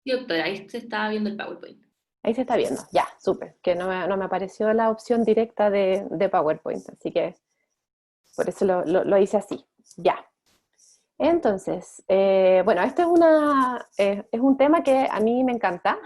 Sí, doctora, ahí se estaba viendo el PowerPoint. Ahí se está viendo, ya, súper, que no me apareció la opción directa de PowerPoint, así que por eso lo hice así, ya. Entonces, bueno, esto es un tema que a mí me encanta,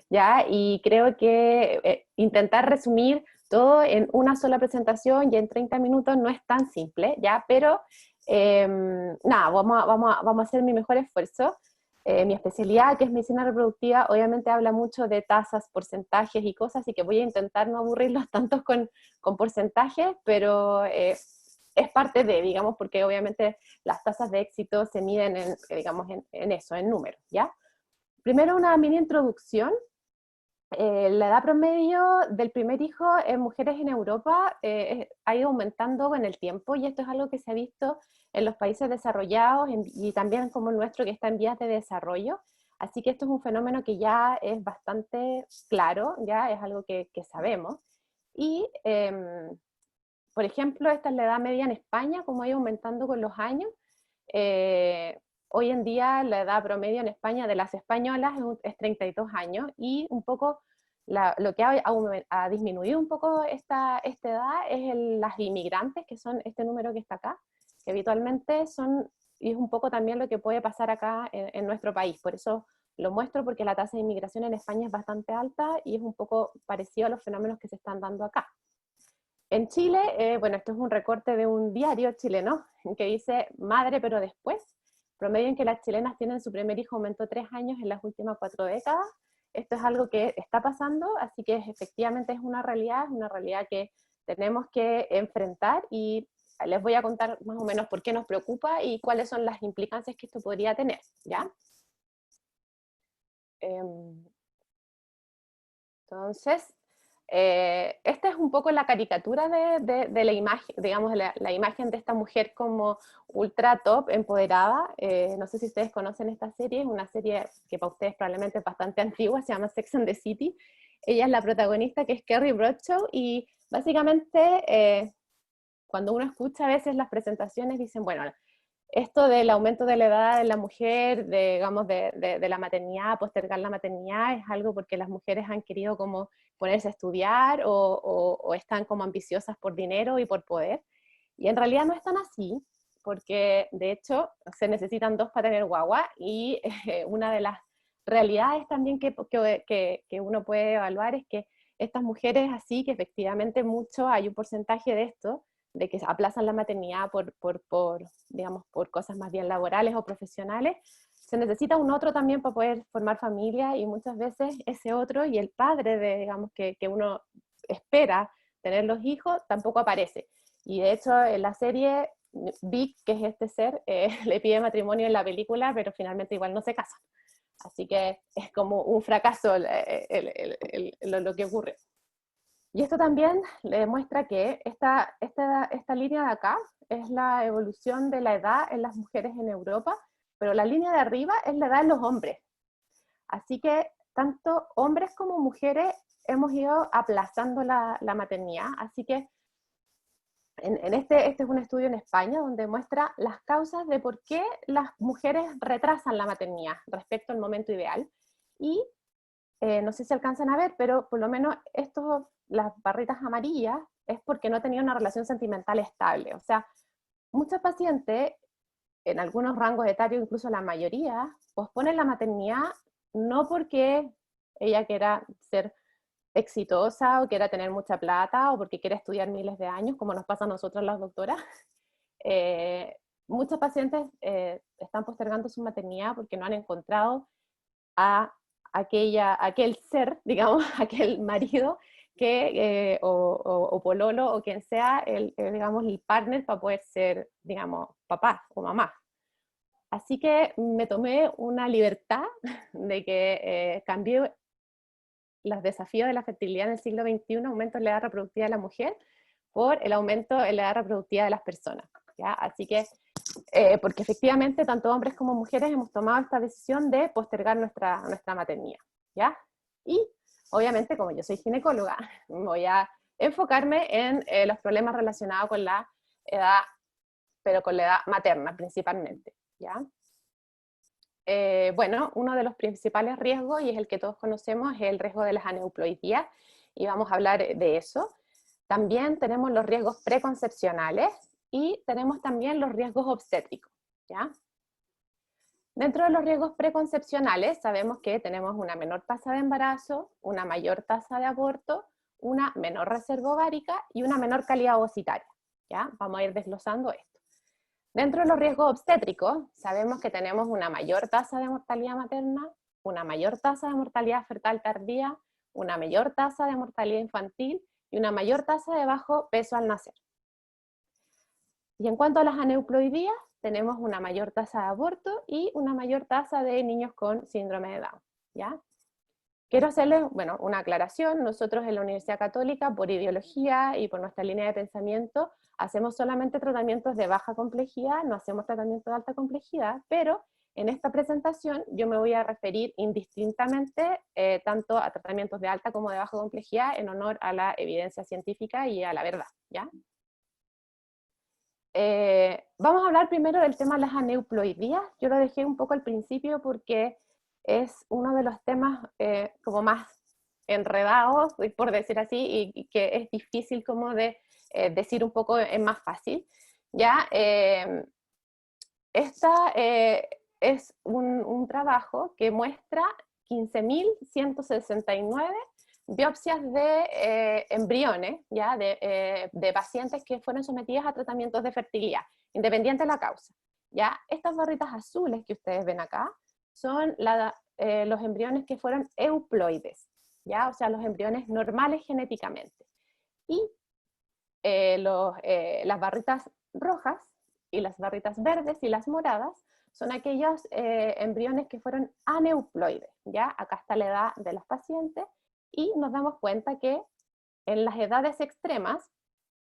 ¿ya? Y creo que intentar resumir todo en una sola presentación y en 30 minutos no es tan simple, ¿ya? Pero nada, vamos a hacer mi mejor esfuerzo. Mi especialidad, que es medicina reproductiva, obviamente habla mucho de tasas, porcentajes y cosas, así que voy a intentar no aburrirlos tantos con porcentajes, pero es parte de, digamos, porque obviamente las tasas de éxito se miden en, digamos, en eso, en números, ¿ya? Primero una mini introducción. La edad promedio del primer hijo en mujeres en Europa ha ido aumentando con el tiempo y esto es algo que se ha visto en los países desarrollados y también como el nuestro que está en vías de desarrollo. Así que esto es un fenómeno que ya es bastante claro, ya es algo que sabemos. Y, por ejemplo, esta es la edad media en España, como ha ido aumentando con los años. Hoy en día la edad promedio en España de las españolas es 32 años y un poco lo que ha disminuido un poco esta edad es las inmigrantes, que son este número que está acá, que habitualmente son, y es un poco también lo que puede pasar acá en nuestro país. Por eso lo muestro porque la tasa de inmigración en España es bastante alta y es un poco parecido a los fenómenos que se están dando acá. En Chile, bueno, esto es un recorte de un diario chileno que dice madre pero después, promedio en que las chilenas tienen su primer hijo aumentó 3 años en las últimas 4 décadas. Esto es algo que está pasando, así que efectivamente es una realidad que tenemos que enfrentar y les voy a contar más o menos por qué nos preocupa y cuáles son las implicancias que esto podría tener, ¿ya? Entonces, esta es un poco la caricatura de la imagen, digamos, la imagen de esta mujer como ultra top, empoderada. No sé si ustedes conocen esta serie, es una serie que para ustedes probablemente es bastante antigua, se llama Sex and the City. Ella es la protagonista, que es Carrie Bradshaw, y básicamente cuando uno escucha a veces las presentaciones dicen, bueno, esto del aumento de la edad de la mujer, digamos, de la maternidad, postergar la maternidad, es algo porque las mujeres han querido como ponerse a estudiar o están como ambiciosas por dinero y por poder. Y en realidad no es tan así, porque de hecho se necesitan dos para tener guagua y una de las realidades también que uno puede evaluar es que estas mujeres así, que efectivamente mucho, hay un porcentaje de esto, de que aplazan la maternidad digamos, por cosas más bien laborales o profesionales, se necesita un otro también para poder formar familia y muchas veces ese otro y el padre digamos, que uno espera tener los hijos tampoco aparece. Y de hecho en la serie Vic, que es este ser, le pide matrimonio en la película, pero finalmente igual no se casan. Así que es como un fracaso lo que ocurre. Y esto también le demuestra que esta línea de acá es la evolución de la edad en las mujeres en Europa, pero la línea de arriba es la edad en los hombres. Así que tanto hombres como mujeres hemos ido aplazando la maternidad. Así que este es un estudio en España donde muestra las causas de por qué las mujeres retrasan la maternidad respecto al momento ideal. Y no sé si alcanzan a ver, pero por lo menos las barritas amarillas es porque no tenía una relación sentimental estable. O sea, muchas pacientes, en algunos rangos etarios, incluso la mayoría, posponen la maternidad no porque ella quiera ser exitosa o quiera tener mucha plata o porque quiera estudiar miles de años, como nos pasa a nosotros las doctoras. Eh, Muchas pacientes están postergando su maternidad porque no han encontrado a aquel ser, digamos, aquel marido o pololo o quien sea, digamos, el partner para poder ser, digamos, papá o mamá. Así que me tomé una libertad de que cambié los desafíos de la fertilidad en el siglo XXI, aumento en la edad reproductiva de la mujer, por el aumento en la edad reproductiva de las personas. ¿Ya? Así que porque efectivamente tanto hombres como mujeres hemos tomado esta decisión de postergar nuestra maternidad, ¿ya? Y obviamente, como yo soy ginecóloga, voy a enfocarme en los problemas relacionados con la edad, pero con la edad materna principalmente, ¿ya? bueno, uno de los principales riesgos, y es el que todos conocemos, es el riesgo de las aneuploidías, y vamos a hablar de eso. También tenemos los riesgos preconcepcionales, y tenemos también los riesgos obstétricos, ¿ya? Dentro de los riesgos preconcepcionales sabemos que tenemos una menor tasa de embarazo, una mayor tasa de aborto, una menor reserva ovárica y una menor calidad ovocitaria, ¿ya? Vamos a ir desglosando esto. Dentro de los riesgos obstétricos sabemos que tenemos una mayor tasa de mortalidad materna, una mayor tasa de mortalidad fetal tardía, una mayor tasa de mortalidad infantil y una mayor tasa de bajo peso al nacer. Y en cuanto a las aneuploidías, tenemos una mayor tasa de aborto y una mayor tasa de niños con síndrome de Down, ¿ya? Quiero hacerles, bueno, una aclaración. Nosotros en la Universidad Católica, por ideología y por nuestra línea de pensamiento, hacemos solamente tratamientos de baja complejidad, no hacemos tratamientos de alta complejidad, pero en esta presentación yo me voy a referir indistintamente tanto a tratamientos de alta como de baja complejidad en honor a la evidencia científica y a la verdad, ¿ya? Vamos a hablar primero del tema de las aneuploidías. Yo lo dejé un poco al principio porque es uno de los temas como más enredados, por decir así, y que es difícil como de decir un poco es más fácil. ¿Ya? Esta es un trabajo que muestra 15.169 biopsias de embriones, ¿ya? De pacientes que fueron sometidas a tratamientos de fertilidad, independiente de la causa. ¿Ya? Estas barritas azules que ustedes ven acá son los embriones que fueron euploides, ¿ya? O sea, los embriones normales genéticamente. Y las barritas rojas y las barritas verdes y las moradas son aquellos embriones que fueron aneuploides, ¿ya? Acá está la edad de los pacientes, y nos damos cuenta que en las edades extremas,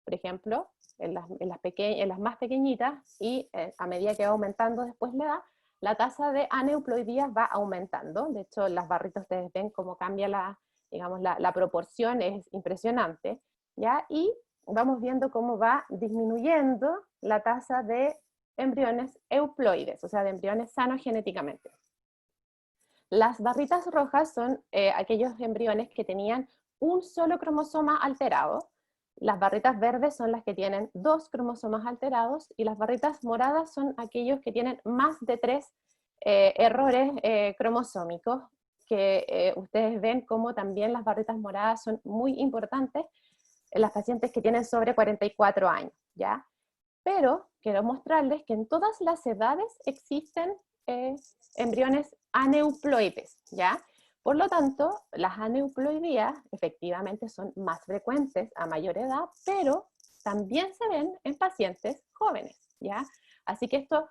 por ejemplo, en las más pequeñitas, y a medida que va aumentando después la edad, la tasa de aneuploidías va aumentando. De hecho, las barritas ustedes ven cómo cambia digamos, la proporción, es impresionante, ¿ya? Y vamos viendo cómo va disminuyendo la tasa de embriones euploides, o sea, de embriones sanos genéticamente. Las barritas rojas son aquellos embriones que tenían un solo cromosoma alterado, las barritas verdes son las que tienen 2 cromosomas alterados, y las barritas moradas son aquellos que tienen más de 3 errores cromosómicos, que ustedes ven como también las barritas moradas son muy importantes en las pacientes que tienen sobre 44 años, ¿ya? Pero quiero mostrarles que en todas las edades existen embriones aneuploides, ¿ya? Por lo tanto, las aneuploidías efectivamente son más frecuentes a mayor edad, pero también se ven en pacientes jóvenes, ¿ya? Así que esto,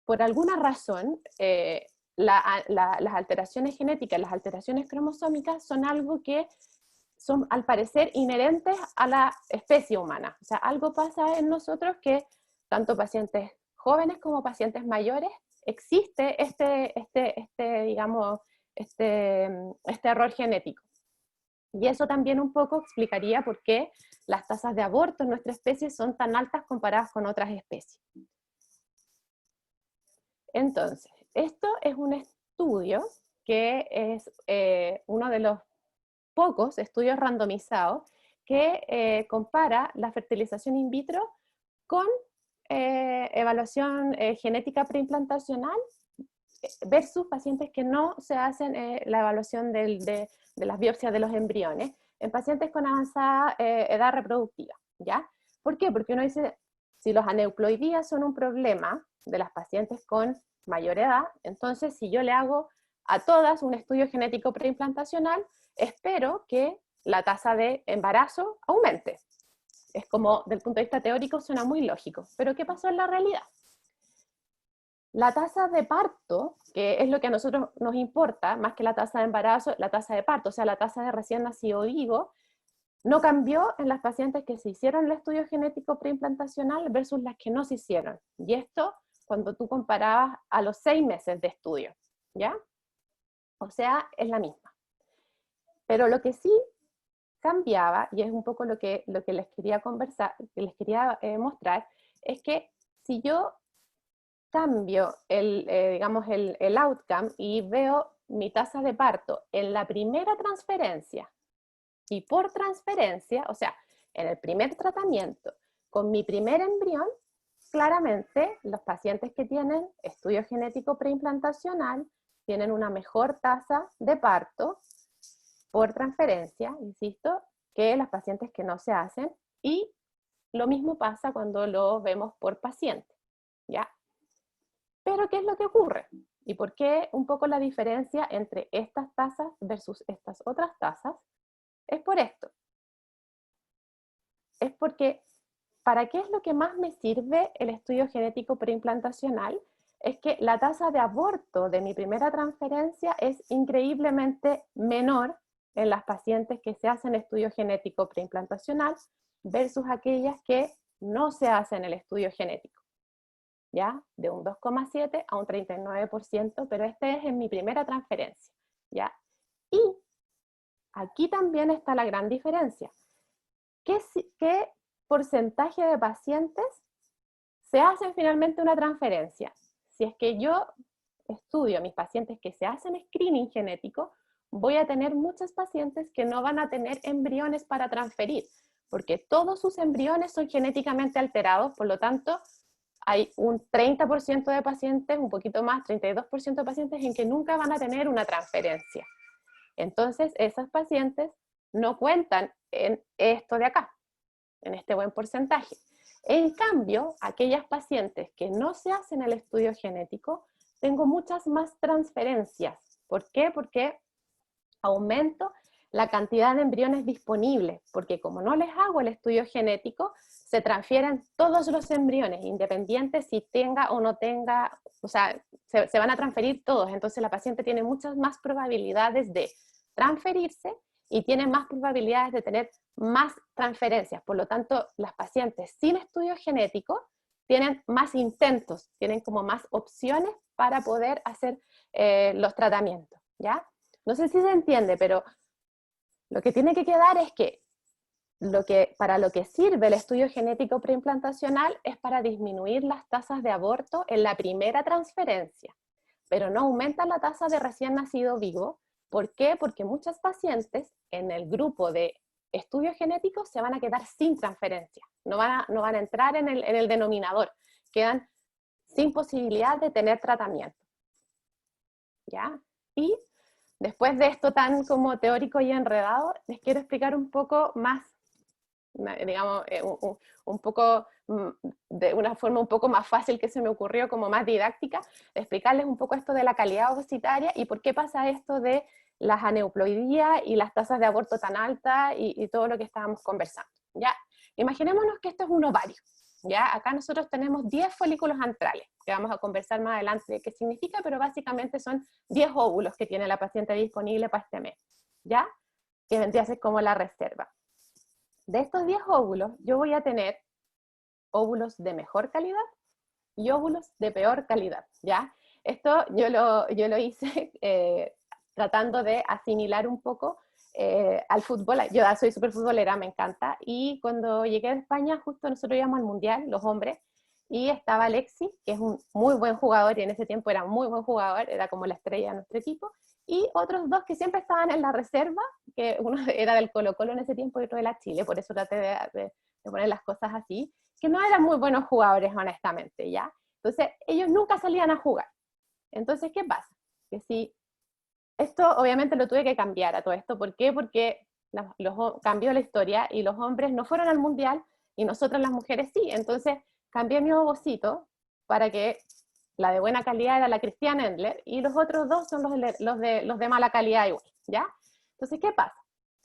por alguna razón, las alteraciones genéticas, las alteraciones cromosómicas son algo que son al parecer inherentes a la especie humana. O sea, algo pasa en nosotros que tanto pacientes jóvenes como pacientes mayores existe digamos, este error genético. Y eso también un poco explicaría por qué las tasas de aborto en nuestra especie son tan altas comparadas con otras especies. Entonces, esto es un estudio que es uno de los pocos estudios randomizados que compara la fertilización in vitro con evaluación genética preimplantacional versus pacientes que no se hacen la evaluación de las biopsias de los embriones en pacientes con avanzada edad reproductiva, ¿ya? ¿Por qué? Porque uno dice, si los aneuploidías son un problema de las pacientes con mayor edad, entonces si yo le hago a todas un estudio genético preimplantacional, espero que la tasa de embarazo aumente. Es como, del punto de vista teórico, suena muy lógico. Pero ¿qué pasó en la realidad? La tasa de parto, que es lo que a nosotros nos importa, más que la tasa de embarazo, la tasa de parto, o sea, la tasa de recién nacido vivo, no cambió en las pacientes que se hicieron el estudio genético preimplantacional versus las que no se hicieron. Y esto cuando tú comparabas a los 6 meses de estudio, ¿ya? O sea, es la misma. Pero lo que sí cambiaba, y es un poco lo que les quería conversar, que les quería mostrar, es que si yo cambio digamos, el outcome y veo mi tasa de parto en la primera transferencia y por transferencia, o sea, en el primer tratamiento, con mi primer embrión, claramente los pacientes que tienen estudio genético preimplantacional tienen una mejor tasa de parto por transferencia, insisto, que los pacientes que no se hacen, y lo mismo pasa cuando lo vemos por paciente, ¿ya? Pero ¿qué es lo que ocurre? ¿Y por qué un poco la diferencia entre estas tasas versus estas otras tasas? Es por esto. Es porque, ¿para qué es lo que más me sirve el estudio genético preimplantacional? Es que la tasa de aborto de mi primera transferencia es increíblemente menor en las pacientes que se hacen estudio genético preimplantacional versus aquellas que no se hacen el estudio genético. ¿Ya? De un 2,7 a un 39%, pero este es en mi primera transferencia, ¿ya? Y aquí también está la gran diferencia. ¿Qué porcentaje de pacientes se hacen finalmente una transferencia? Si es que yo estudio a mis pacientes que se hacen screening genético, voy a tener muchos pacientes que no van a tener embriones para transferir, porque todos sus embriones son genéticamente alterados, por lo tanto, hay un 30% de pacientes, un poquito más, 32% de pacientes en que nunca van a tener una transferencia. Entonces, esos pacientes no cuentan en esto de acá, en este buen porcentaje. En cambio, aquellas pacientes que no se hacen el estudio genético, tengo muchas más transferencias. ¿Por qué? Porque aumento la cantidad de embriones disponibles, porque como no les hago el estudio genético, se transfieren todos los embriones, independientes si tenga o no tenga, o sea, se van a transferir todos, entonces la paciente tiene muchas más probabilidades de transferirse y tiene más probabilidades de tener más transferencias. Por lo tanto, las pacientes sin estudio genético tienen más intentos, tienen como más opciones para poder hacer los tratamientos, ¿ya? No sé si se entiende, pero lo que tiene que quedar es que para lo que sirve el estudio genético preimplantacional es para disminuir las tasas de aborto en la primera transferencia, pero no aumenta la tasa de recién nacido vivo. ¿Por qué? Porque muchas pacientes en el grupo de estudio genético se van a quedar sin transferencia, no van a entrar en el denominador, quedan sin posibilidad de tener tratamiento. ¿Ya? Y después de esto tan como teórico y enredado, les quiero explicar un poco más, digamos, un poco, de una forma un poco más fácil que se me ocurrió, como más didáctica, explicarles un poco esto de la calidad ovocitaria y por qué pasa esto de las aneuploidías y las tasas de aborto tan altas y todo lo que estábamos conversando. ¿Ya? Imaginémonos que esto es un ovario. ¿Ya? Acá nosotros tenemos 10 folículos antrales, que vamos a conversar más adelante de qué significa, pero básicamente son 10 óvulos que tiene la paciente disponible para este mes, ¿ya? Que vendría a ser como la reserva. De estos 10 óvulos, yo voy a tener óvulos de mejor calidad y óvulos de peor calidad, ¿ya? Esto yo lo hice tratando de asimilar un poco al fútbol. Yo soy súper futbolera, me encanta, y cuando llegué a España, justo nosotros íbamos al Mundial, los hombres, y estaba Alexis, que es un muy buen jugador, y en ese tiempo era muy buen jugador, era como la estrella de nuestro equipo, y otros dos que siempre estaban en la reserva, que uno era del Colo-Colo en ese tiempo y otro de la Chile, por eso traté de poner las cosas así, que no eran muy buenos jugadores, honestamente, ¿ya? Entonces, ellos nunca salían a jugar. Entonces, ¿qué pasa? Que si esto obviamente lo tuve que cambiar a todo esto. ¿Por qué? Porque cambió la historia y los hombres no fueron al mundial y nosotras las mujeres sí. Entonces cambié mi ovocito para que la de buena calidad era la Christian Endler y los otros dos son los de mala calidad igual, ¿ya? Entonces, ¿qué pasa?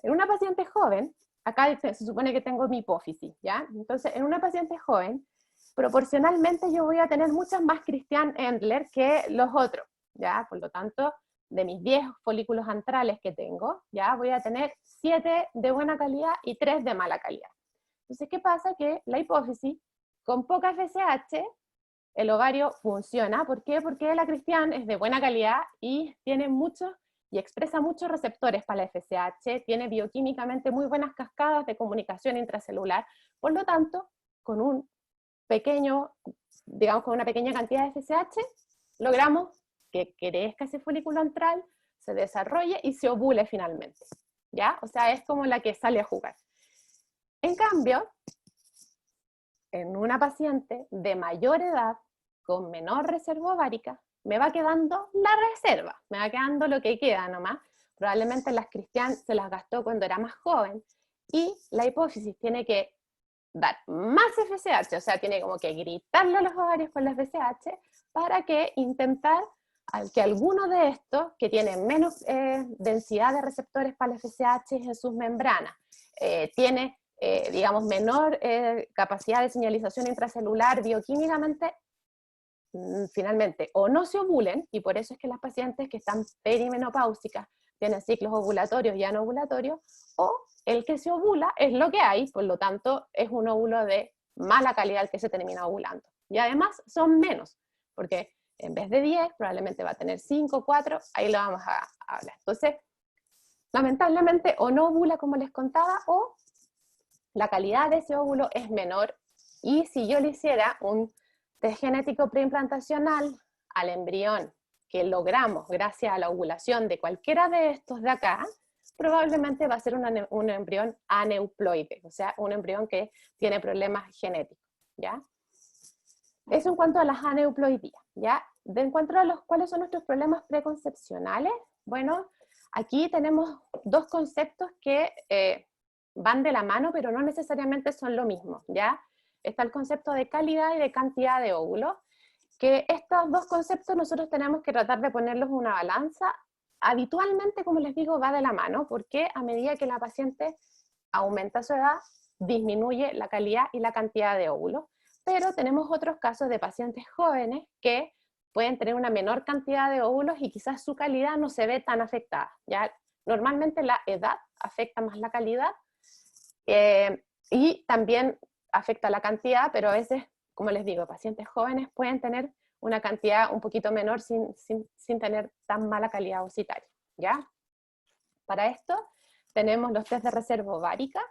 En una paciente joven, acá se supone que tengo mi hipófisis, ¿ya? Entonces, en una paciente joven, proporcionalmente yo voy a tener muchas más Christian Endler que los otros, ¿ya? Por lo tanto, de mis 10 folículos antrales que tengo, ya voy a tener 7 de buena calidad y 3 de mala calidad. Entonces, ¿qué pasa? Que la hipófisis, con poca FSH, el ovario funciona. ¿Por qué? Porque la Christian es de buena calidad y tiene muchos y expresa muchos receptores para la FSH, tiene bioquímicamente muy buenas cascadas de comunicación intracelular, por lo tanto, con un pequeño, digamos con una pequeña cantidad de FSH, logramos que crezca ese folículo antral, se desarrolle y se ovule finalmente, ¿ya? O sea, es como la que sale a jugar. En cambio, en una paciente de mayor edad, con menor reserva ovárica, me va quedando la reserva, me va quedando lo que queda nomás. Probablemente las Cristian se las gastó cuando era más joven, y la hipófisis tiene que dar más FSH, o sea, tiene como que gritarle a los ovarios con la FSH para que intentar que alguno de estos, que tienen menos densidad de receptores para la FSH en sus membranas, tiene, digamos, menor capacidad de señalización intracelular bioquímicamente, finalmente, o no se ovulen, y por eso es que las pacientes que están perimenopáusicas tienen ciclos ovulatorios y anovulatorios, o el que se ovula es lo que hay, por lo tanto es un óvulo de mala calidad el que se termina ovulando. Y además son menos, porque en vez de 10 probablemente va a tener 5, 4, ahí lo vamos a hablar. Entonces, lamentablemente o no ovula como les contaba, o la calidad de ese óvulo es menor, y si yo le hiciera un test genético preimplantacional al embrión que logramos gracias a la ovulación de cualquiera de estos de acá, probablemente va a ser un embrión aneuploide, o sea, un embrión que tiene problemas genéticos, ¿ya? Eso en cuanto a las aneuploidías, ¿ya? En cuanto a cuáles son nuestros problemas preconcepcionales, bueno, aquí tenemos dos conceptos que van de la mano, pero no necesariamente son lo mismo, ¿ya? Está el concepto de calidad y de cantidad de óvulos, que estos dos conceptos nosotros tenemos que tratar de ponerlos en una balanza. Habitualmente, como les digo, va de la mano, porque a medida que la paciente aumenta su edad, disminuye la calidad y la cantidad de óvulos, pero tenemos otros casos de pacientes jóvenes que pueden tener una menor cantidad de óvulos y quizás su calidad no se ve tan afectada, ¿ya? Normalmente la edad afecta más la calidad, y también afecta la cantidad, pero a veces, como les digo, pacientes jóvenes pueden tener una cantidad un poquito menor sin tener tan mala calidad ovocitaria, ¿ya? Para esto tenemos los test de reserva ovárica,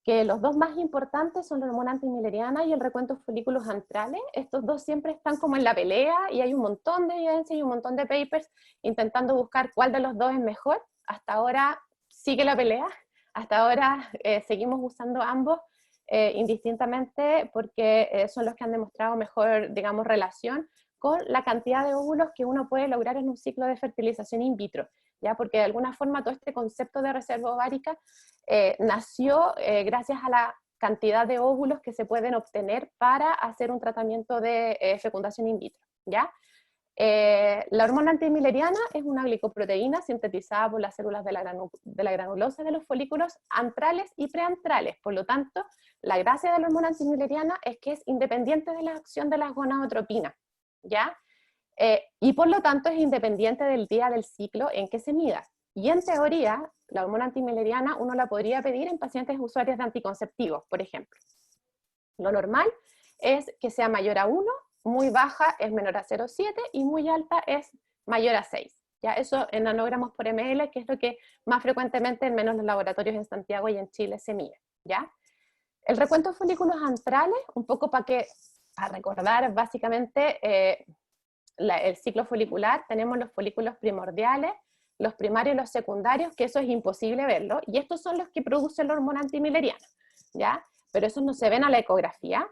que los dos más importantes son la hormona antimileriana y el recuento de folículos antrales. Estos dos siempre están como en la pelea, y hay un montón de evidencia y un montón de papers intentando buscar cuál de los dos es mejor. Hasta ahora sigue la pelea, hasta ahora seguimos usando ambos indistintamente, porque son los que han demostrado mejor, digamos, relación con la cantidad de óvulos que uno puede lograr en un ciclo de fertilización in vitro, ¿ya? Porque de alguna forma todo este concepto de reserva ovárica nació gracias a la cantidad de óvulos que se pueden obtener para hacer un tratamiento de fecundación in vitro, ¿ya? La hormona antimileriana es una glicoproteína sintetizada por las células de la granulosa de los folículos antrales y preantrales. Por lo tanto, la gracia de la hormona antimileriana es que es independiente de la acción de las gonadotropinas, ¿ya? Y por lo tanto es independiente del día del ciclo en que se mida. Y en teoría, la hormona antimileriana uno la podría pedir en pacientes usuarios de anticonceptivos, por ejemplo. Lo normal es que sea mayor a 1, muy baja es menor a 0,7 y muy alta es mayor a 6. ¿Ya? Eso en nanogramos por ml, que es lo que más frecuentemente en menos los laboratorios en Santiago y en Chile se mide, ¿ya? El recuento de folículos antrales, un poco para recordar básicamente el ciclo folicular, tenemos los folículos primordiales, los primarios y los secundarios, que eso es imposible verlo, y estos son los que producen la hormona antimileriana, ¿ya? Pero esos no se ven a la ecografía.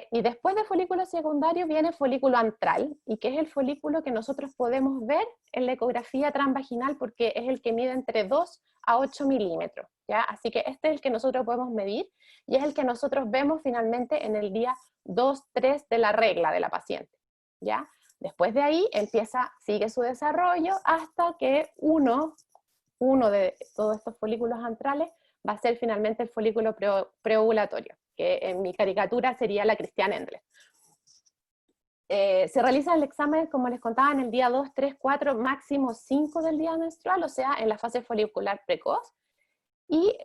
Y después de folículo secundario viene folículo antral, y que es el folículo que nosotros podemos ver en la ecografía transvaginal, porque es el que mide entre 2 a 8 milímetros, ¿ya? Así que este es el que nosotros podemos medir, y es el que nosotros vemos finalmente en el día 2, 3 de la regla de la paciente, ¿ya? Después de ahí sigue su desarrollo hasta que uno de todos estos folículos antrales va a ser finalmente el folículo preovulatorio, que en mi caricatura sería la Christian Endler. Se realiza el examen, como les contaba, en el día 2, 3, 4, máximo 5 del día menstrual, o sea, en la fase folicular precoz. Y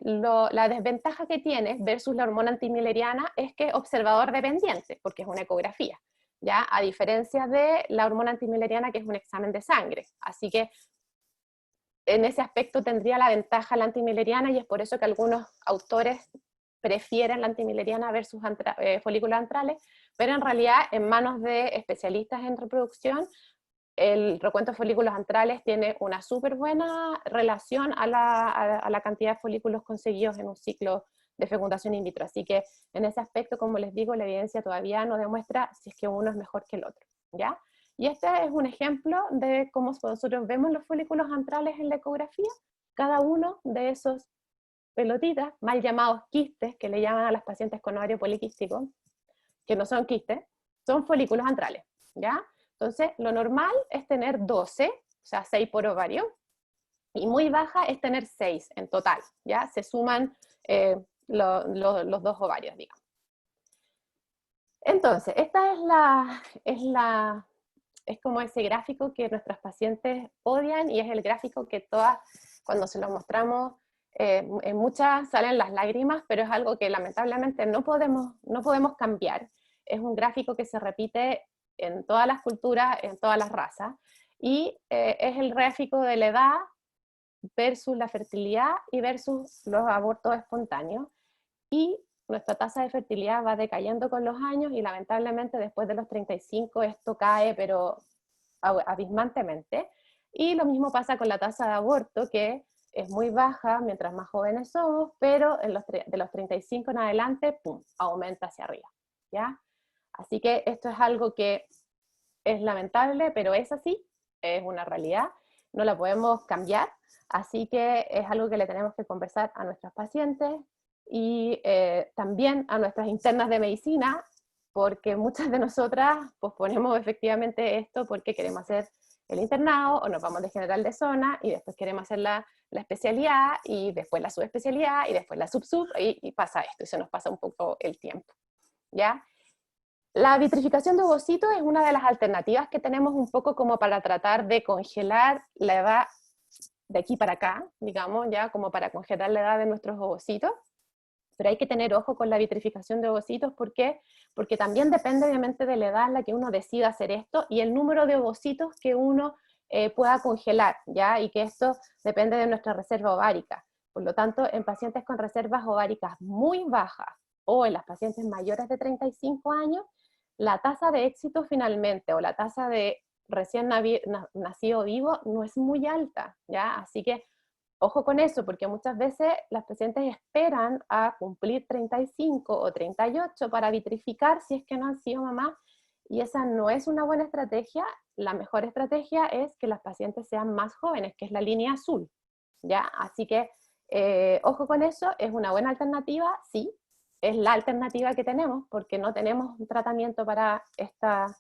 la desventaja que tiene versus la hormona antimileriana es que es observador dependiente, porque es una ecografía, ¿ya? A diferencia de la hormona antimileriana, que es un examen de sangre. Así que en ese aspecto tendría la ventaja la antimileriana, y es por eso que algunos autores prefieren la antimileriana versus folículos antrales, pero en realidad en manos de especialistas en reproducción, el recuento de folículos antrales tiene una súper buena relación a la cantidad de folículos conseguidos en un ciclo de fecundación in vitro. Así que en ese aspecto, como les digo, la evidencia todavía no demuestra si es que uno es mejor que el otro, ¿ya? Y este es un ejemplo de cómo nosotros vemos los folículos antrales en la ecografía. Cada uno de esos pelotitas, mal llamados quistes, que le llaman a las pacientes con ovario poliquístico, que no son quistes, son folículos antrales, ¿ya? Entonces, lo normal es tener 12, o sea, 6 por ovario, y muy baja es tener 6 en total, ¿ya? Se suman los dos ovarios, digamos. Entonces, esta es como ese gráfico que nuestros pacientes odian, y es el gráfico que todas, cuando se lo mostramos, en muchas salen las lágrimas, pero es algo que lamentablemente no podemos cambiar. Es un gráfico que se repite en todas las culturas, en todas las razas, y es el gráfico de la edad versus la fertilidad y versus los abortos espontáneos, y nuestra tasa de fertilidad va decayendo con los años, y lamentablemente después de los 35 esto cae, pero abismantemente, y lo mismo pasa con la tasa de aborto, que es muy baja mientras más jóvenes somos, pero de los 35 en adelante, ¡pum!, aumenta hacia arriba, ¿ya? Así que esto es algo que es lamentable, pero es así, es una realidad, no la podemos cambiar, así que es algo que le tenemos que conversar a nuestros pacientes, y también a nuestras internas de medicina, porque muchas de nosotras posponemos efectivamente esto porque queremos hacer el internado, o nos vamos de general de zona, y después queremos hacer la especialidad, y después la subespecialidad, y después la sub, y pasa esto, y se nos pasa un poco el tiempo, ¿ya? La vitrificación de ovocitos es una de las alternativas que tenemos un poco como para tratar de congelar la edad de aquí para acá, digamos, ya como para congelar la edad de nuestros ovocitos. Pero hay que tener ojo con la vitrificación de ovocitos. ¿Por qué? Porque también depende obviamente de la edad en la que uno decida hacer esto, y el número de ovocitos que uno pueda congelar, ¿ya? Y que esto depende de nuestra reserva ovárica. Por lo tanto, en pacientes con reservas ováricas muy bajas, o en las pacientes mayores de 35 años, la tasa de éxito finalmente, o la tasa de recién nacido vivo, no es muy alta, ¿ya? Así que ojo con eso, porque muchas veces las pacientes esperan a cumplir 35 o 38 para vitrificar si es que no han sido mamás, y esa no es una buena estrategia. La mejor estrategia es que las pacientes sean más jóvenes, que es la línea azul, ¿ya? Así que ojo con eso, es una buena alternativa, sí, es la alternativa que tenemos, porque no tenemos un tratamiento para esta,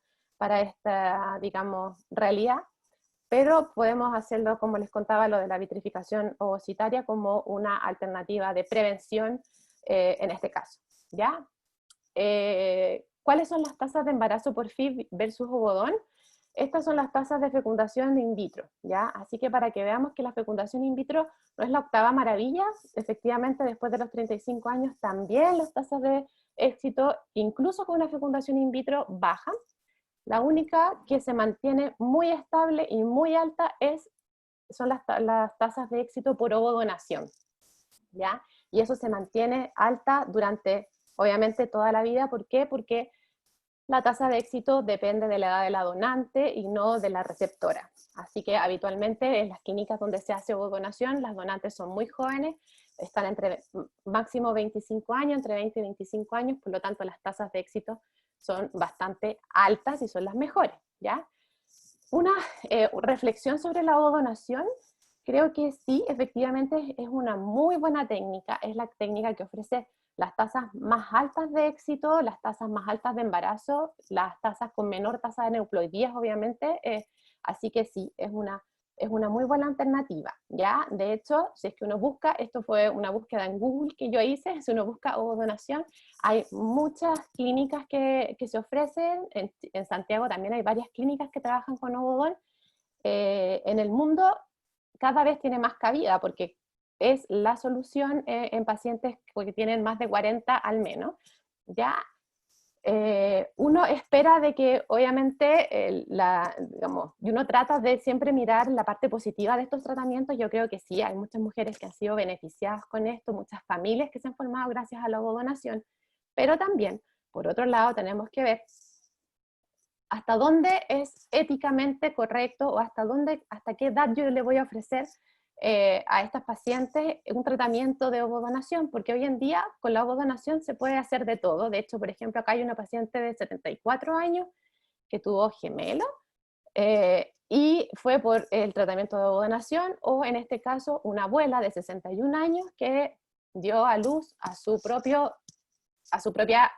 digamos, realidad, pero podemos hacerlo, como les contaba, lo de la vitrificación ovocitaria como una alternativa de prevención en este caso, ¿ya? ¿Cuáles son las tasas de embarazo por FIV versus ovodón? Estas son las tasas de fecundación in vitro, ¿ya? Así que para que veamos que la fecundación in vitro no es la octava maravilla, efectivamente después de los 35 años también las tasas de éxito, incluso con una fecundación in vitro, bajan. La única que se mantiene muy estable y muy alta son las tasas de éxito por ovodonación, ¿ya? Y eso se mantiene alta durante, obviamente, toda la vida. ¿Por qué? Porque la tasa de éxito depende de la edad de la donante y no de la receptora. Así que habitualmente en las clínicas donde se hace ovodonación, las donantes son muy jóvenes, están entre máximo 25 años, entre 20 y 25 años, por lo tanto las tasas de éxito son bastante altas y son las mejores, ¿ya? Una reflexión sobre la ovodonación: creo que sí, efectivamente es una muy buena técnica, es la técnica que ofrece las tasas más altas de éxito, las tasas más altas de embarazo, las tasas con menor tasa de neuploidías, obviamente, así que sí, es una muy buena alternativa, ¿ya? De hecho, si es que uno busca, esto fue una búsqueda en Google que yo hice, si uno busca ovodonación, hay muchas clínicas que se ofrecen, en Santiago también hay varias clínicas que trabajan con ovodón. En el mundo cada vez tiene más cabida, porque es la solución en pacientes que tienen más de 40 al menos, ¿ya? uno espera de que obviamente, digamos, y uno trata de siempre mirar la parte positiva de estos tratamientos. Yo creo que sí, hay muchas mujeres que han sido beneficiadas con esto, muchas familias que se han formado gracias a la ovodonación, pero también, por otro lado, tenemos que ver hasta dónde es éticamente correcto o hasta qué edad yo le voy a ofrecer a estas pacientes un tratamiento de ovodonación, porque hoy en día con la ovodonación se puede hacer de todo. De hecho, por ejemplo, acá hay una paciente de 74 años que tuvo gemelo y fue por el tratamiento de ovodonación, o en este caso una abuela de 61 años que dio a luz a su propia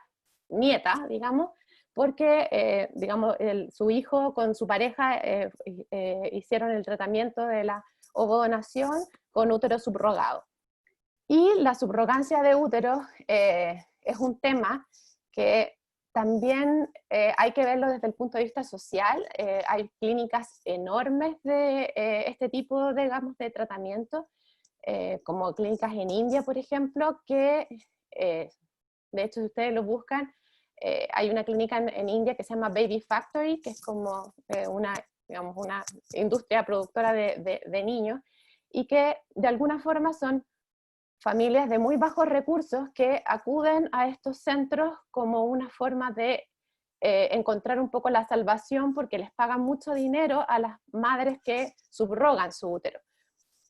nieta, digamos, porque, digamos, su hijo con su pareja hicieron el tratamiento de la ovodonación con útero subrogado. Y la subrogancia de útero es un tema que también hay que verlo desde el punto de vista social. Hay clínicas enormes de este tipo, digamos, de tratamiento, como clínicas en India, por ejemplo, que de hecho, si ustedes lo buscan, hay una clínica en India que se llama Baby Factory, que es como digamos, una industria productora de niños, y que de alguna forma son familias de muy bajos recursos que acuden a estos centros como una forma de encontrar un poco la salvación, porque les pagan mucho dinero a las madres que subrogan su útero.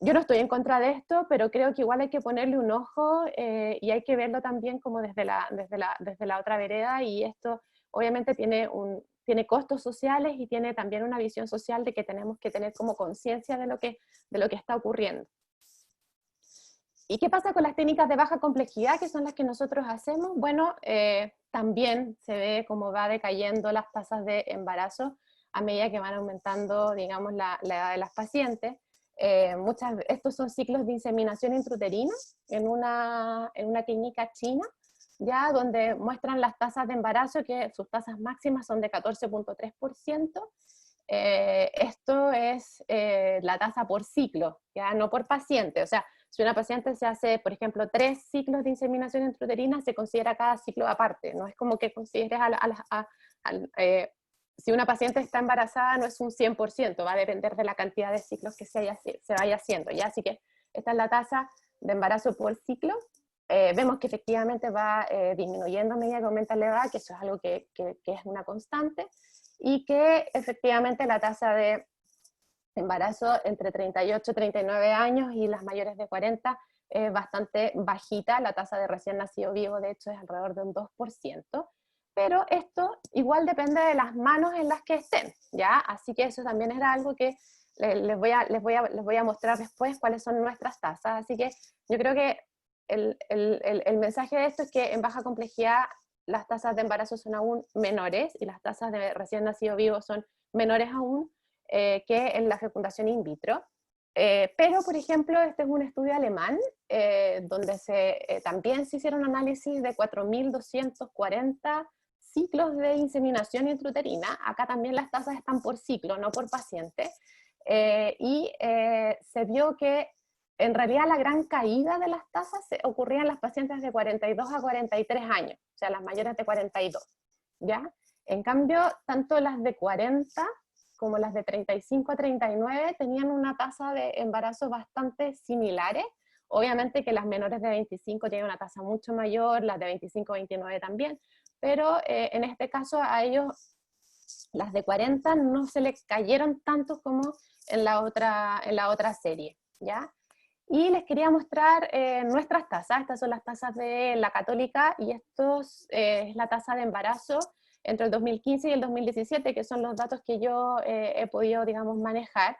Yo no estoy en contra de esto, pero creo que igual hay que ponerle un ojo y hay que verlo también como desde la otra vereda, y esto obviamente tiene costos sociales y tiene también una visión social de que tenemos que tener como conciencia de lo que está ocurriendo. ¿Y qué pasa con las técnicas de baja complejidad, que son las que nosotros hacemos? Bueno, también se ve cómo va decayendo las tasas de embarazo a medida que van aumentando, digamos, la edad de las pacientes. Estos son ciclos de inseminación intrauterina en una clínica china, ya donde muestran las tasas de embarazo, que sus tasas máximas son de 14.3%. Esto es la tasa por ciclo, ya no por paciente. O sea, si una paciente se hace, por ejemplo, 3 ciclos de inseminación intrauterina, se considera cada ciclo aparte. No es como que consideres si una paciente está embarazada, no es un 100%, va a depender de la cantidad de ciclos que se vaya haciendo, ¿ya? Así que esta es la tasa de embarazo por ciclo. Vemos que efectivamente va disminuyendo a medida que aumenta la edad, que eso es algo que es una constante, y que efectivamente la tasa de embarazo entre 38 y 39 años y las mayores de 40 es bastante bajita. La tasa de recién nacido vivo, de hecho, es alrededor de un 2%, pero esto igual depende de las manos en las que estén, ¿ya? Así que eso también era algo que les voy a mostrar después cuáles son nuestras tasas. Así que yo creo que el mensaje de esto es que en baja complejidad las tasas de embarazo son aún menores y las tasas de recién nacido vivo son menores aún que en la fecundación in vitro. Pero, por ejemplo, este es un estudio alemán donde también se hicieron análisis de 4.240 ciclos de inseminación intrauterina. Acá también las tasas están por ciclo, no por paciente. Y se vio que en realidad la gran caída de las tasas ocurría en las pacientes de 42 a 43 años, o sea, las mayores de 42, ¿ya? En cambio, tanto las de 40 como las de 35 a 39 tenían una tasa de embarazo bastante similares. Obviamente que las menores de 25 tienen una tasa mucho mayor, las de 25 a 29 también, pero en este caso a ellos, las de 40 no se les cayeron tanto como en la otra serie, ¿ya? Y les quería mostrar nuestras tasas. Estas son las tasas de la Católica y esto es la tasa de embarazo entre el 2015 y el 2017, que son los datos que yo he podido, digamos, manejar.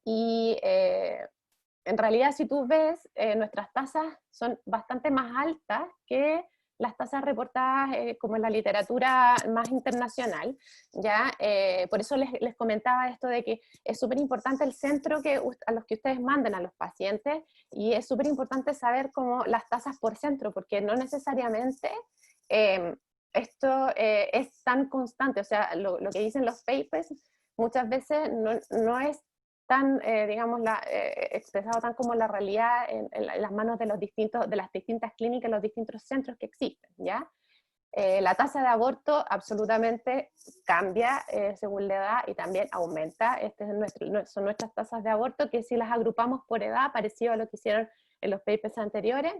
Y en realidad, si tú ves, nuestras tasas son bastante más altas que las tasas reportadas como en la literatura más internacional, ¿ya? Por eso les comentaba esto de que es súper importante el centro a los que ustedes mandan a los pacientes, y es súper importante saber cómo las tasas por centro, porque no necesariamente esto es tan constante. O sea, lo que dicen los papers muchas veces no es tan, digamos, expresado tan como la realidad en las manos de las distintas clínicas, los distintos centros que existen, ¿ya? La tasa de aborto absolutamente cambia según la edad y también aumenta. Son nuestras tasas de aborto, que si las agrupamos por edad, parecido a lo que hicieron en los papers anteriores,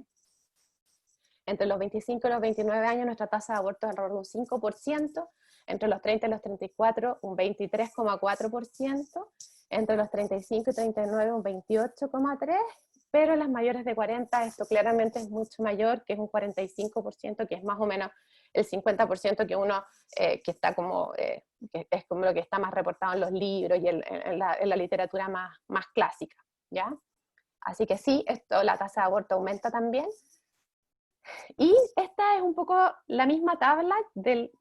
entre los 25 y los 29 años nuestra tasa de aborto es alrededor de un 5%, entre los 30 y los 34 un 23,4%, entre los 35 y 39 un 28,3%, pero en las mayores de 40 esto claramente es mucho mayor, que es un 45%, que es más o menos el 50% que uno, que está como, que es como lo que está más reportado en los libros y en la literatura más clásica, ¿ya? Así que sí, la tasa de aborto aumenta también. Y esta es un poco la misma tabla del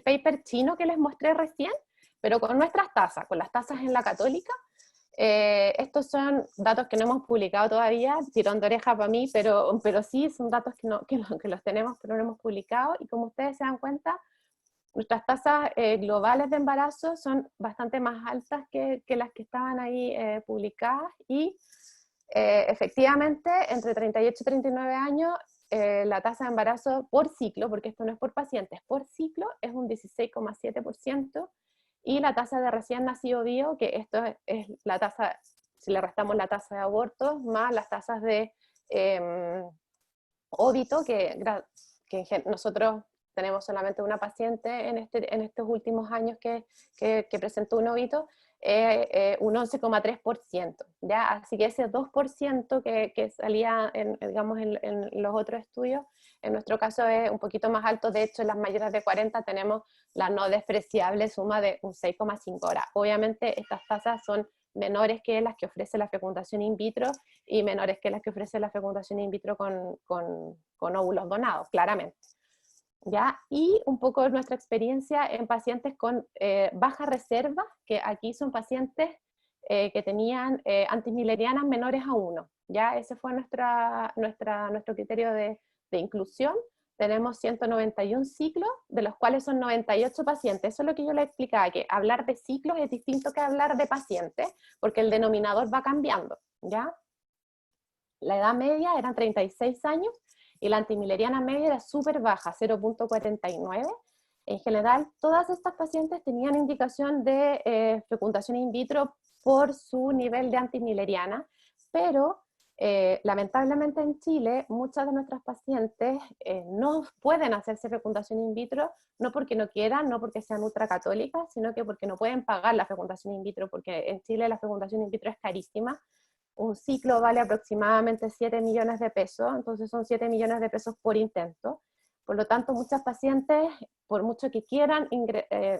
paper chino que les mostré recién, pero con nuestras tasas, con las tasas en la Católica. Estos son datos que no hemos publicado todavía, tirón de oreja para mí, pero sí son datos que los tenemos, pero no hemos publicado, y como ustedes se dan cuenta, nuestras tasas globales de embarazo son bastante más altas que las que estaban ahí publicadas, y efectivamente, entre 38 y 39 años, la tasa de embarazo por ciclo, porque esto no es por pacientes, por ciclo, es un 16,7%, y la tasa de recién nacido bio, que esto es la tasa, si le restamos la tasa de abortos, más las tasas de óbito, nosotros tenemos solamente una paciente en estos últimos años que presentó un óbito, un 11,3%, ¿ya? Así que ese 2% que salía digamos, en los otros estudios, en nuestro caso es un poquito más alto. De hecho, en las mayores de 40 tenemos la no despreciable suma de un 6,5. Ahora, obviamente estas tasas son menores que las que ofrece la fecundación in vitro y menores que las que ofrece la fecundación in vitro con óvulos donados, claramente. ¿Ya? Y un poco nuestra experiencia en pacientes con baja reserva, que aquí son pacientes que tenían antimilerianas menores a 1. ¿Ya? Ese fue nuestro criterio de inclusión. Tenemos 191 ciclos, de los cuales son 98 pacientes. Eso es lo que yo les explicaba, que hablar de ciclos es distinto que hablar de pacientes, porque el denominador va cambiando, ¿ya? La edad media eran 36 años, y la antimileriana media era súper baja, 0,49. En general, todas estas pacientes tenían indicación de fecundación in vitro por su nivel de antimileriana, pero lamentablemente en Chile muchas de nuestras pacientes no pueden hacerse fecundación in vitro, no porque no quieran, no porque sean ultracatólicas, sino que porque no pueden pagar la fecundación in vitro, porque en Chile la fecundación in vitro es carísima. Un ciclo vale aproximadamente 7 millones de pesos, entonces son 7 millones de pesos por intento. Por lo tanto, muchas pacientes, por mucho que quieran,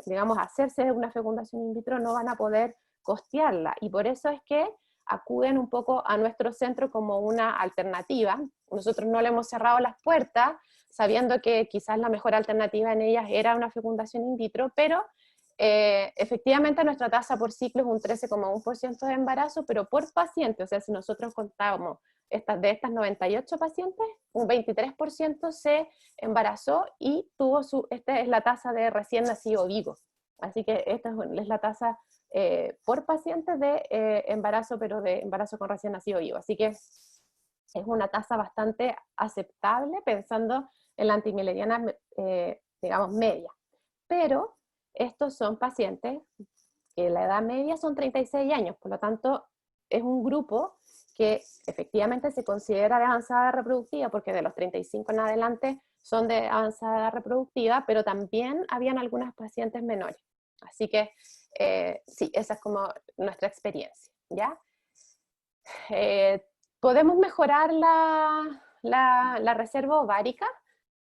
digamos, hacerse una fecundación in vitro, no van a poder costearla, y por eso es que acuden un poco a nuestro centro como una alternativa. Nosotros no le hemos cerrado las puertas, sabiendo que quizás la mejor alternativa en ellas era una fecundación in vitro, pero efectivamente nuestra tasa por ciclo es un 13,1% de embarazo, pero por paciente, o sea, si nosotros contábamos de estas 98 pacientes, un 23% se embarazó y esta es la tasa de recién nacido vivo. Así que esta es la tasa por paciente de embarazo, pero de embarazo con recién nacido vivo. Así que es una tasa bastante aceptable pensando en la antimileriana, digamos, media. Pero estos son pacientes que la edad media son 36 años, por lo tanto es un grupo que efectivamente se considera de avanzada reproductiva, porque de los 35 en adelante son de avanzada reproductiva, pero también habían algunas pacientes menores. Así que sí, esa es como nuestra experiencia, ¿ya? ¿Podemos mejorar la reserva ovárica?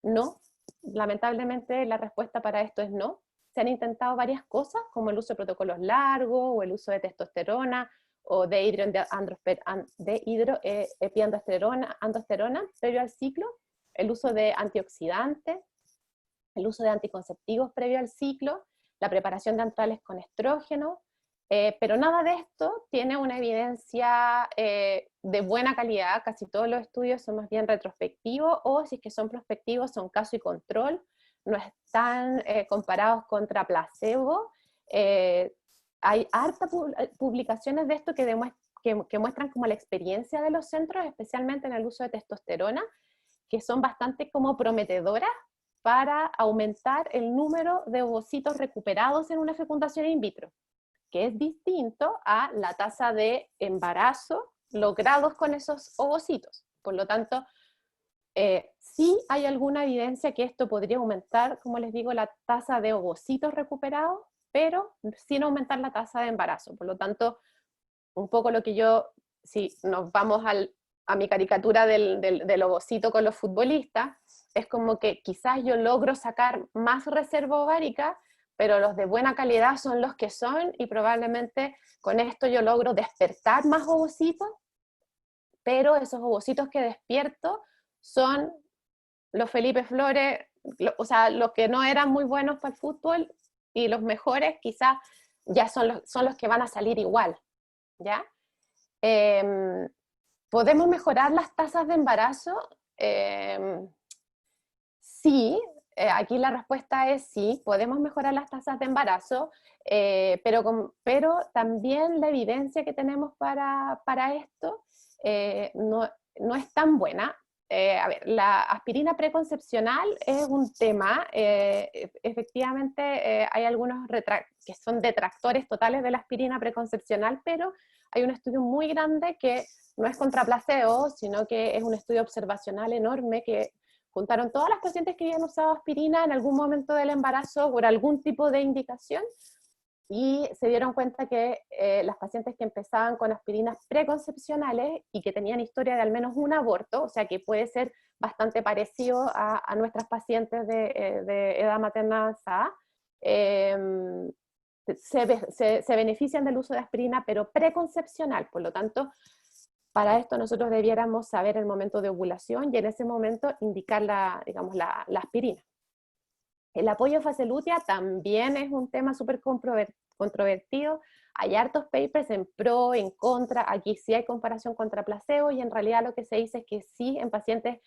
No, lamentablemente la respuesta para esto es no. Se han intentado varias cosas, como el uso de protocolos largos, o el uso de testosterona, o de hidroepiandrosterona previo al ciclo, el uso de antioxidantes, el uso de anticonceptivos previo al ciclo, la preparación de antrales con estrógeno, pero nada de esto tiene una evidencia de buena calidad. Casi todos los estudios son más bien retrospectivos, o si es que son prospectivos son caso y control, no están comparados contra placebo. Hay hartas publicaciones de esto que muestran como la experiencia de los centros, especialmente en el uso de testosterona, que son bastante como prometedoras, para aumentar el número de ovocitos recuperados en una fecundación in vitro, que es distinto a la tasa de embarazo logrados con esos ovocitos. Por lo tanto, sí hay alguna evidencia que esto podría aumentar, como les digo, la tasa de ovocitos recuperados, pero sin aumentar la tasa de embarazo. Por lo tanto, un poco lo que yo, si nos vamos a mi caricatura del ovocito con los futbolistas, es como que quizás yo logro sacar más reserva ovárica, pero los de buena calidad son los que son, y probablemente con esto yo logro despertar más ovocitos, pero esos ovocitos que despierto son los Felipe Flores, o sea, los que no eran muy buenos para el fútbol, y los mejores quizás ya son los que van a salir igual, ¿ya? ¿Podemos mejorar las tasas de embarazo? Sí, aquí la respuesta es sí, podemos mejorar las tasas de embarazo, pero también la evidencia que tenemos para esto no es tan buena. A ver, la aspirina preconcepcional es un tema, efectivamente hay algunos que son detractores totales de la aspirina preconcepcional, pero hay un estudio muy grande que no es contra placebo, sino que es un estudio observacional enorme que juntaron todas las pacientes que habían usado aspirina en algún momento del embarazo por algún tipo de indicación, y se dieron cuenta que las pacientes que empezaban con aspirinas preconcepcionales y que tenían historia de al menos un aborto, o sea que puede ser bastante parecido a nuestras pacientes de edad materna avanzada, se benefician del uso de aspirina, pero preconcepcional. Por lo tanto, para esto nosotros debiéramos saber el momento de ovulación y en ese momento indicar digamos, la aspirina. El apoyo a fase lútea también es un tema súper controvertido. Hay hartos papers en pro, en contra. Aquí sí hay comparación contra placebo, y en realidad lo que se dice es que sí, en pacientes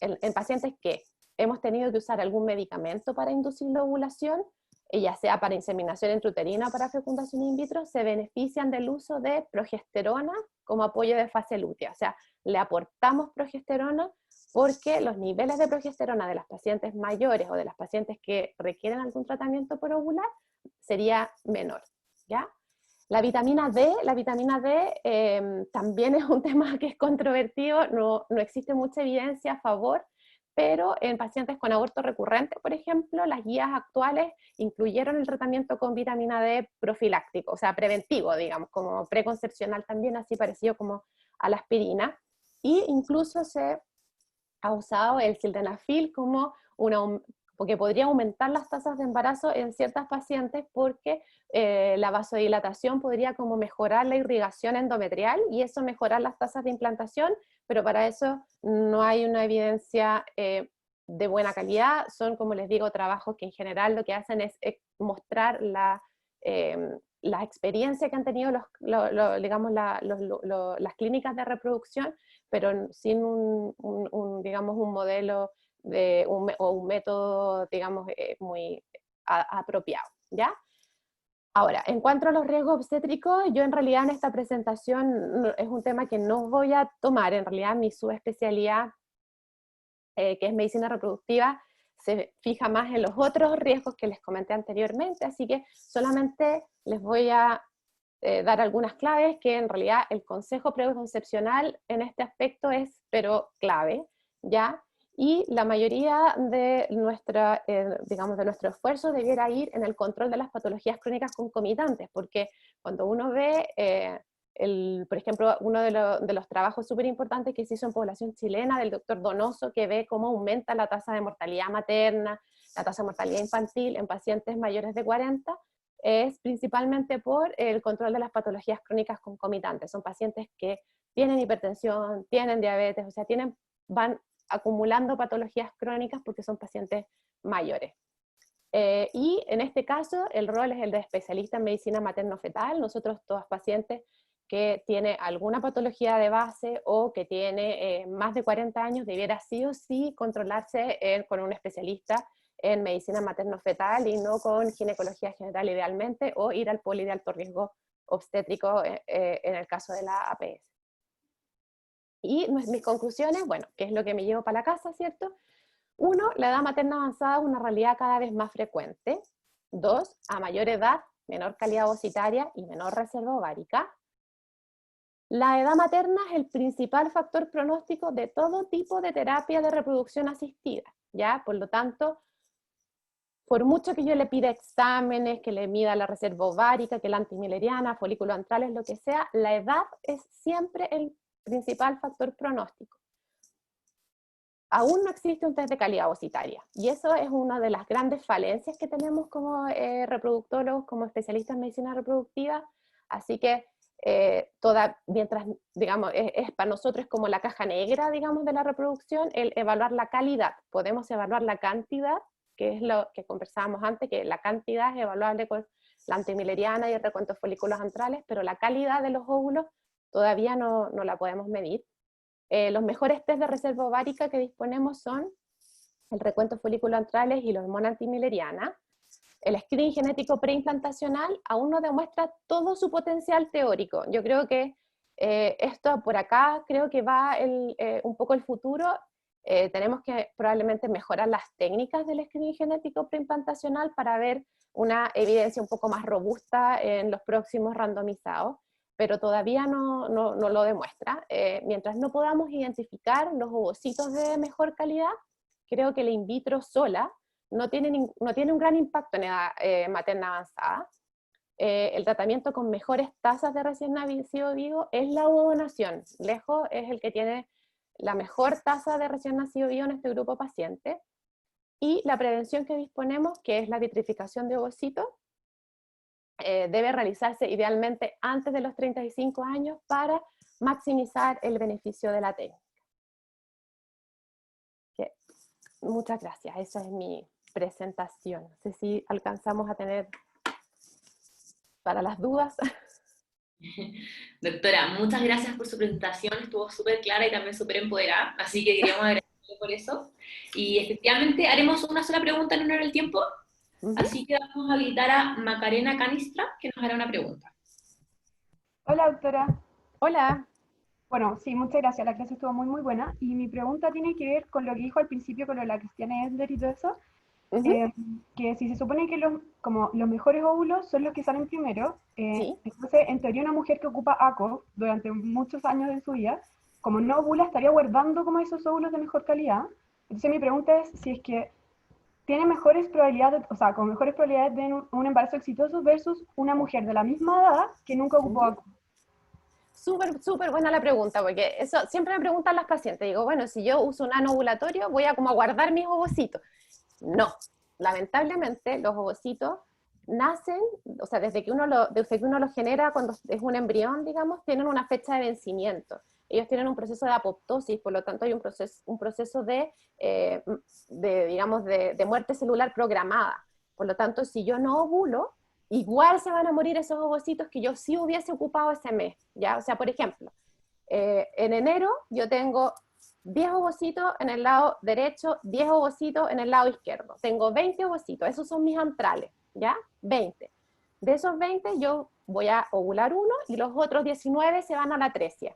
en pacientes que hemos tenido que usar algún medicamento para inducir la ovulación, ya sea para inseminación intrauterina o para fecundación in vitro, se benefician del uso de progesterona como apoyo de fase lútea. O sea, le aportamos progesterona porque los niveles de progesterona de las pacientes mayores o de las pacientes que requieren algún tratamiento por ovular sería menor, ¿ya? La vitamina D también es un tema que es controvertido, no existe mucha evidencia a favor, pero en pacientes con aborto recurrente, por ejemplo, las guías actuales incluyeron el tratamiento con vitamina D profiláctico, o sea, preventivo, digamos, como preconcepcional también, así parecido como a la aspirina, y incluso se ha usado el sildenafil como porque podría aumentar las tasas de embarazo en ciertas pacientes, porque la vasodilatación podría como mejorar la irrigación endometrial y eso mejorar las tasas de implantación, pero para eso no hay una evidencia de buena calidad. Son, como les digo, trabajos que en general lo que hacen es mostrar la experiencia que han tenido digamos, las clínicas de reproducción, pero sin digamos, un modelo o un método, digamos, muy apropiado, ¿ya? Ahora, en cuanto a los riesgos obstétricos, yo en realidad en esta presentación es un tema que no voy a tomar. En realidad mi subespecialidad, que es medicina reproductiva, se fija más en los otros riesgos que les comenté anteriormente, así que solamente les voy a dar algunas claves, que en realidad el consejo preconcepcional en este aspecto es, pero clave, ¿ya? Y la mayoría de digamos, de nuestro esfuerzo debiera ir en el control de las patologías crónicas concomitantes, porque cuando uno ve, por ejemplo, uno de los trabajos súper importantes que se hizo en población chilena, del doctor Donoso, que ve cómo aumenta la tasa de mortalidad materna, la tasa de mortalidad infantil en pacientes mayores de 40, es principalmente por el control de las patologías crónicas concomitantes. Son pacientes que tienen hipertensión, tienen diabetes, o sea, van acumulando patologías crónicas porque son pacientes mayores. Y en este caso, el rol es el de especialista en medicina materno-fetal. Nosotros, todas pacientes que tiene alguna patología de base o que tiene más de 40 años, debiera sí o sí controlarse con un especialista en medicina materno-fetal y no con ginecología general idealmente, o ir al poli de alto riesgo obstétrico en el caso de la APS. Y mis conclusiones, bueno, ¿qué es lo que me llevo para la casa, cierto? Uno, la edad materna avanzada es una realidad cada vez más frecuente. Dos, a mayor edad, menor calidad ovocitaria y menor reserva ovárica. La edad materna es el principal factor pronóstico de todo tipo de terapia de reproducción asistida, ¿ya? Por lo tanto, por mucho que yo le pida exámenes, que le mida la reserva ovárica, que la antimileriana, folículos antrales, lo que sea, la edad es siempre el principal factor pronóstico. Aún no existe un test de calidad ovocitaria, y eso es una de las grandes falencias que tenemos como reproductólogos, como especialistas en medicina reproductiva, así que mientras, digamos, es para nosotros como la caja negra, digamos, de la reproducción, el evaluar la calidad. Podemos evaluar la cantidad, que es lo que conversábamos antes, que la cantidad es evaluable con la antimileriana y el recuento de folículos antrales, pero la calidad de los óvulos todavía no la podemos medir. Los mejores test de reserva ovárica que disponemos son el recuento de folículos antrales y la hormona antimileriana. El screening genético preimplantacional aún no demuestra todo su potencial teórico. Yo creo que esto por acá creo que va un poco el futuro. Tenemos que probablemente mejorar las técnicas del screening genético preimplantacional para ver una evidencia un poco más robusta en los próximos randomizados, pero todavía no lo demuestra. Mientras no podamos identificar los ovocitos de mejor calidad, creo que la in vitro sola no tiene un gran impacto en edad materna avanzada. El tratamiento con mejores tasas de recién nacido vivo es la ovodonación. Lejos es el que tiene la mejor tasa de recién nacido vivo en este grupo paciente. Y la prevención que disponemos, que es la vitrificación de ovocitos, debe realizarse idealmente antes de los 35 años para maximizar el beneficio de la técnica. Muchas gracias, esa es mi presentación. No sé si alcanzamos a tener para las dudas. Doctora, muchas gracias por su presentación, estuvo súper clara y también súper empoderada, así que queríamos agradecerle por eso. Y efectivamente haremos una sola pregunta en honor al tiempo, así que vamos a habilitar a Macarena Canistra, que nos hará una pregunta. Hola, doctora. Hola. Bueno, sí, muchas gracias. La clase estuvo muy, muy buena. Y mi pregunta tiene que ver con lo que dijo al principio, con lo de la Cristiana Endler y todo eso. Que si se supone que como los mejores óvulos son los que salen primero, Sí. entonces, en teoría, una mujer que ocupa ACO durante muchos años de su vida, como no ovula, estaría guardando como esos óvulos de mejor calidad. Entonces, mi pregunta es si es que tiene mejores probabilidades, o sea, con mejores probabilidades de un embarazo exitoso versus una mujer de la misma edad que nunca ocupó ACO. Súper buena la pregunta, porque eso siempre me preguntan las pacientes. Digo, bueno, si yo uso un ano ovulatorio, voy a como a guardar mis ovocitos. No, lamentablemente los ovocitos nacen, o sea, desde que uno los genera cuando es un embrión, digamos, tienen una fecha de vencimiento. Ellos tienen un proceso de apoptosis, por lo tanto hay un proceso digamos, de muerte celular programada. Por lo tanto, si yo no ovulo, igual se van a morir esos ovocitos que yo sí hubiese ocupado ese mes, ¿ya? O sea, por ejemplo, en enero yo tengo 10 ovocitos en el lado derecho, 10 ovocitos en el lado izquierdo. Tengo 20 ovocitos, esos son mis antrales, ¿ya? 20. De esos 20 yo voy a ovular uno y los otros 19 se van a la atresia.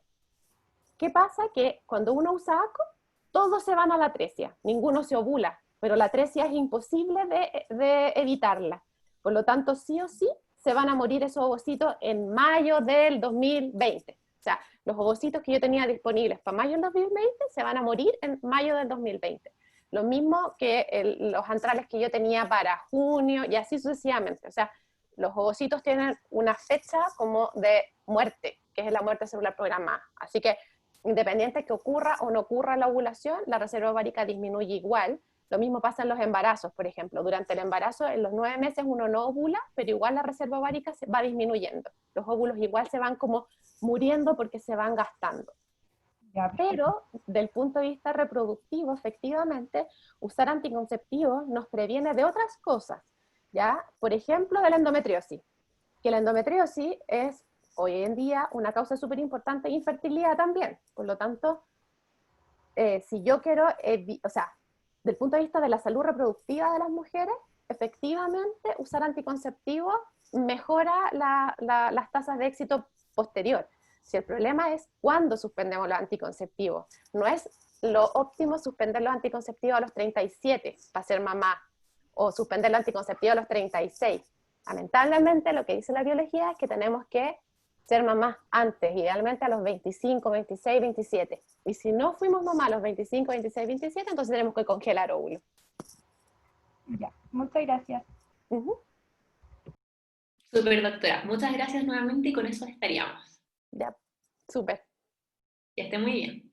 ¿Qué pasa? Que cuando uno usa ACO, todos se van a la atresia, ninguno se ovula, pero la atresia es imposible de evitarla. Por lo tanto, sí o sí, se van a morir esos ovocitos en mayo del 2020. O sea, los ovocitos que yo tenía disponibles para mayo del 2020 se van a morir en mayo del 2020. Lo mismo que los antrales que yo tenía para junio y así sucesivamente. O sea, los ovocitos tienen una fecha como de muerte, que es la muerte celular programada. Así que independiente que ocurra o no ocurra la ovulación, la reserva ovárica disminuye igual. Lo mismo pasa en los embarazos, por ejemplo. Durante el embarazo, en los 9 meses uno no ovula, pero igual la reserva ovárica se va disminuyendo. Los óvulos igual se van como muriendo porque se van gastando. Pero, del punto de vista reproductivo, efectivamente, usar anticonceptivos nos previene de otras cosas, ¿ya? Por ejemplo, de la endometriosis. Que la endometriosis es, hoy en día, una causa súper importante de infertilidad también. Por lo tanto, si yo quiero, o sea, del punto de vista de la salud reproductiva de las mujeres, efectivamente, usar anticonceptivos mejora las tasas de éxito posterior. Si el problema es cuándo suspendemos los anticonceptivos, no es lo óptimo es suspender los anticonceptivos a los 37 para ser mamá, o suspender los anticonceptivos a los 36. Lamentablemente lo que dice la biología es que tenemos que ser mamás antes, idealmente a los 25, 26, 27. Y si no fuimos mamá a los 25, 26, 27, entonces tenemos que congelar óvulos. Ya, muchas gracias. Súper, doctora. Muchas gracias nuevamente y con eso estaríamos. Ya, súper. Que esté muy bien.